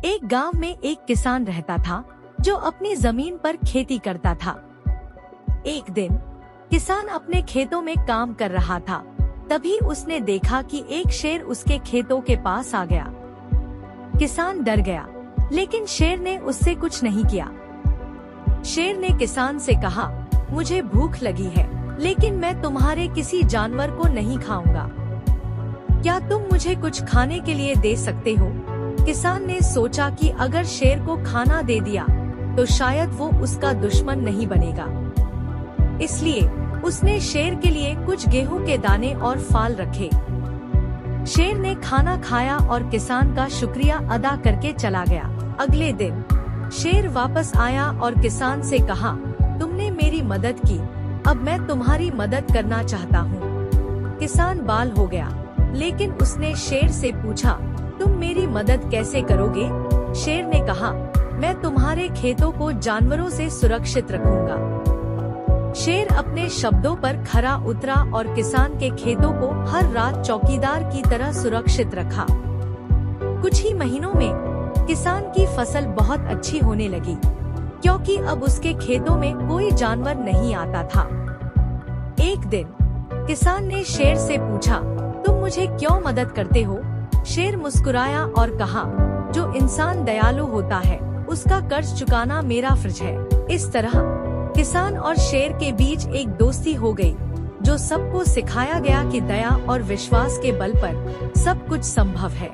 एक गांव में एक किसान रहता था जो अपनी जमीन पर खेती करता था। एक दिन किसान अपने खेतों में काम कर रहा था, तभी उसने देखा कि एक शेर उसके खेतों के पास आ गया। किसान डर गया, लेकिन शेर ने उससे कुछ नहीं किया। शेर ने किसान से कहा, मुझे भूख लगी है, लेकिन मैं तुम्हारे किसी जानवर को नहीं खाऊंगा। क्या तुम मुझे कुछ खाने के लिए दे सकते हो? किसान ने सोचा कि अगर शेर को खाना दे दिया तो शायद वो उसका दुश्मन नहीं बनेगा। इसलिए उसने शेर के लिए कुछ गेहूं के दाने और फल रखे। शेर ने खाना खाया और किसान का शुक्रिया अदा करके चला गया। अगले दिन शेर वापस आया और किसान से कहा, तुमने मेरी मदद की, अब मैं तुम्हारी मदद करना चाहता हूँ। किसान बाल हो गया, लेकिन उसने शेर से पूछा, तुम मेरी मदद कैसे करोगे? शेर ने कहा, मैं तुम्हारे खेतों को जानवरों से सुरक्षित रखूंगा। शेर अपने शब्दों पर खरा उतरा और किसान के खेतों को हर रात चौकीदार की तरह सुरक्षित रखा। कुछ ही महीनों में किसान की फसल बहुत अच्छी होने लगी, क्योंकि अब उसके खेतों में कोई जानवर नहीं आता था। एक दिन किसान ने शेर से पूछा, तुम मुझे क्यों मदद करते हो? शेर मुस्कुराया और कहा, जो इंसान दयालु होता है उसका कर्ज चुकाना मेरा फर्ज है। इस तरह किसान और शेर के बीच एक दोस्ती हो गई, जो सबको सिखाया गया कि दया और विश्वास के बल पर सब कुछ संभव है।